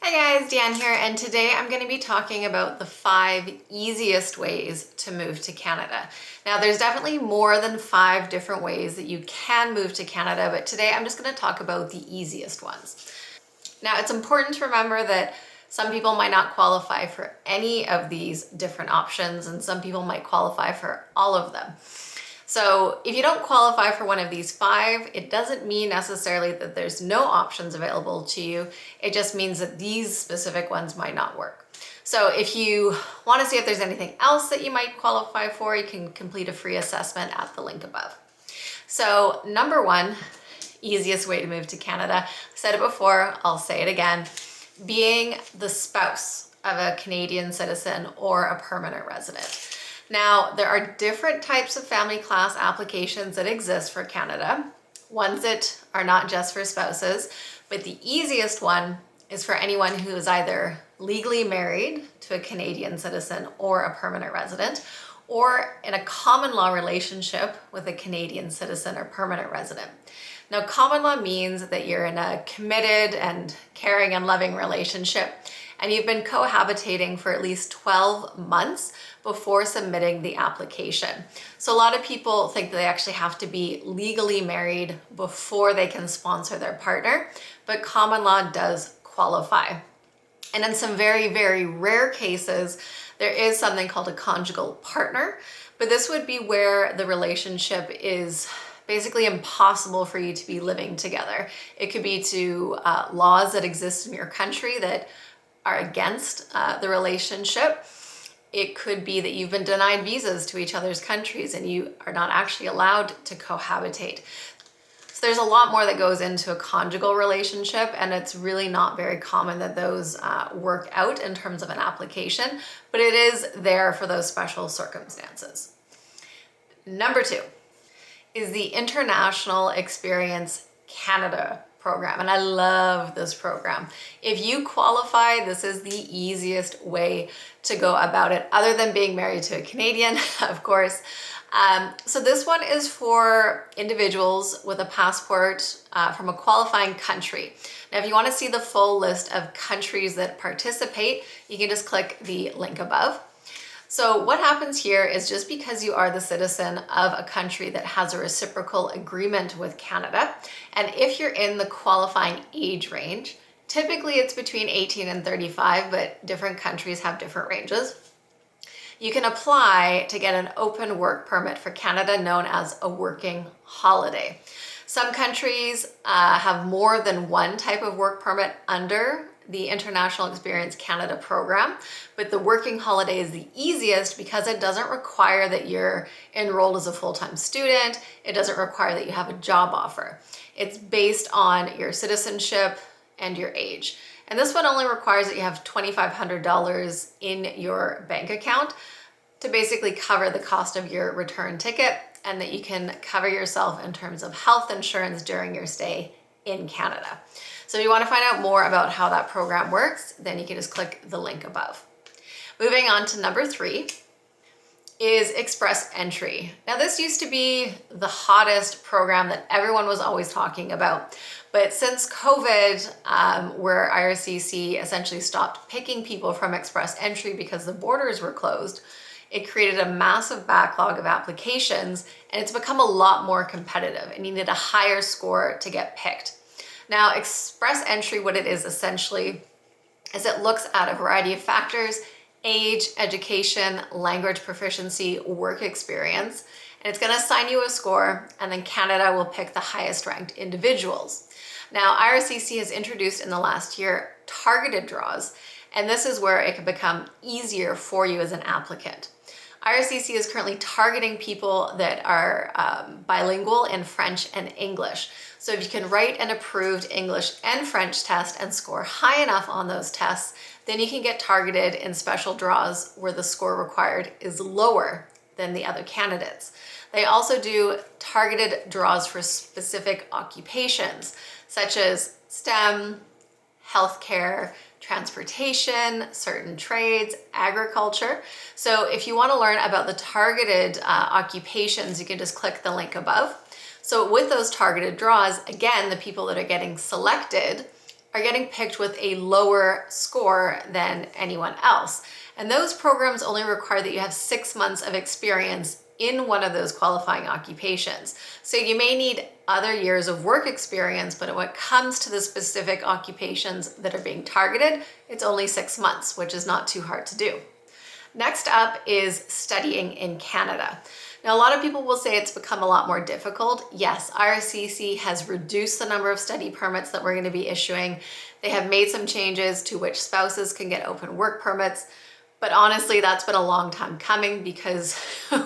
Hi guys, Dan here, and today I'm going to be talking about the 5 easiest ways to move to Canada. Now, there's definitely more than 5 different ways that you can move to Canada, but today I'm just going to talk about the easiest ones. Now, it's important to remember that some people might not qualify for any of these different options, and some people might qualify for all of them. So if you don't qualify for one of these 5, it doesn't mean necessarily that there's no options available to you. It just means that these specific ones might not work. So if you want to see if there's anything else that you might qualify for, you can complete a free assessment at the link above. So number 1, easiest way to move to Canada, I said it before, I'll say it again, being the spouse of a Canadian citizen or a permanent resident. Now, there are different types of family class applications that exist for Canada, ones that are not just for spouses, but the easiest one is for anyone who is either legally married to a Canadian citizen or a permanent resident, or in a common law relationship with a Canadian citizen or permanent resident. Now, common law means that you're in a committed and caring and loving relationship, and you've been cohabitating for at least 12 months before submitting the application. So a lot of people think that they actually have to be legally married before they can sponsor their partner, but common law does qualify. And in some very, very rare cases, there is something called a conjugal partner, but this would be where the relationship is basically impossible for you to be living together. It could be to laws that exist in your country that are against the relationship. It could be that you've been denied visas to each other's countries and you are not actually allowed to cohabitate. So there's a lot more that goes into a conjugal relationship, and it's really not very common that those work out in terms of an application, but it is there for those special circumstances. Number 2 is the International Experience Canada program, and I love this program. If you qualify, this is the easiest way to go about it, other than being married to a Canadian, of course. So this one is for individuals with a passport from a qualifying country. Now, if you want to see the full list of countries that participate, you can just click the link above. So what happens here is, just because you are the citizen of a country that has a reciprocal agreement with Canada, and if you're in the qualifying age range, typically it's between 18 and 35, but different countries have different ranges, you can apply to get an open work permit for Canada known as a working holiday. Some countries have more than one type of work permit under the International Experience Canada program, but the working holiday is the easiest because it doesn't require that you're enrolled as a full-time student. It doesn't require that you have a job offer. It's based on your citizenship and your age. And this one only requires that you have $2,500 in your bank account to basically cover the cost of your return ticket, and that you can cover yourself in terms of health insurance during your stay in Canada. So if you want to find out more about how that program works, then you can just click the link above. Moving on to number 3 is Express Entry. Now, this used to be the hottest program that everyone was always talking about. But since COVID, where IRCC essentially stopped picking people from Express Entry because the borders were closed, it created a massive backlog of applications, and it's become a lot more competitive, and you need a higher score to get picked. Now, Express Entry, what it is essentially, is it looks at a variety of factors: age, education, language proficiency, work experience, and it's going to assign you a score, and then Canada will pick the highest ranked individuals. Now, IRCC has introduced in the last year targeted draws, and this is where it can become easier for you as an applicant. IRCC is currently targeting people that are bilingual in French and English. So if you can write an approved English and French test and score high enough on those tests, then you can get targeted in special draws where the score required is lower than the other candidates. They also do targeted draws for specific occupations, such as STEM, healthcare, transportation, certain trades, agriculture. So if you want to learn about the targeted occupations, you can just click the link above. So with those targeted draws, again, the people that are getting selected are getting picked with a lower score than anyone else. And those programs only require that you have 6 months of experience in one of those qualifying occupations. So you may need other years of work experience, but when it comes to the specific occupations that are being targeted, it's only 6 months, which is not too hard to do. Next up is studying in Canada. Now, a lot of people will say it's become a lot more difficult. Yes, IRCC has reduced the number of study permits that we're going to be issuing. They have made some changes to which spouses can get open work permits. But honestly, that's been a long time coming because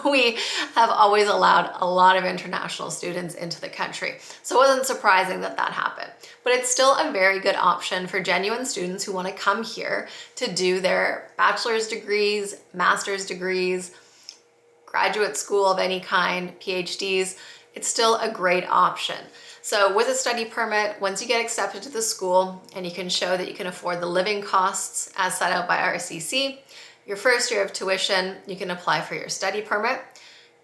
we have always allowed a lot of international students into the country. So it wasn't surprising that that happened. But it's still a very good option for genuine students who want to come here to do their bachelor's degrees, master's degrees, graduate school of any kind, PhDs. It's still a great option. So with a study permit, once you get accepted to the school and you can show that you can afford the living costs as set out by IRCC, your first year of tuition, you can apply for your study permit.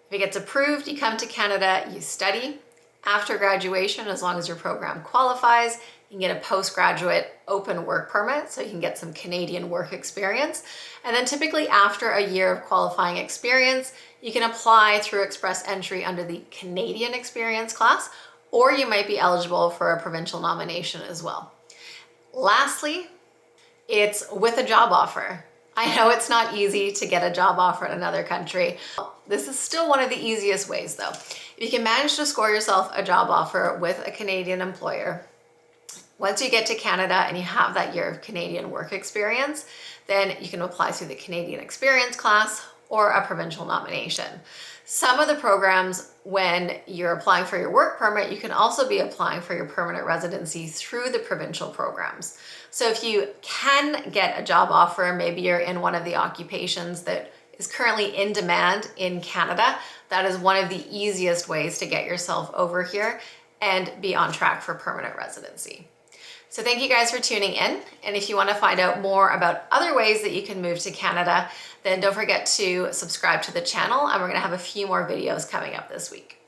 If it gets approved, you come to Canada, you study. After graduation, as long as your program qualifies, you can get a postgraduate open work permit, so you can get some Canadian work experience. And then typically after a year of qualifying experience, you can apply through express entry under the Canadian experience class, or you might be eligible for a provincial nomination as well. Lastly, it's with a job offer. I know it's not easy to get a job offer in another country. This is still one of the easiest ways though. If you can manage to score yourself a job offer with a Canadian employer, once you get to Canada and you have that year of Canadian work experience, then you can apply through the Canadian experience class or a provincial nomination. Some of the programs, when you're applying for your work permit, you can also be applying for your permanent residency through the provincial programs. So if you can get a job offer, maybe you're in one of the occupations that is currently in demand in Canada, that is one of the easiest ways to get yourself over here and be on track for permanent residency. So thank you guys for tuning in. And if you want to find out more about other ways that you can move to Canada, then don't forget to subscribe to the channel, and we're going to have a few more videos coming up this week.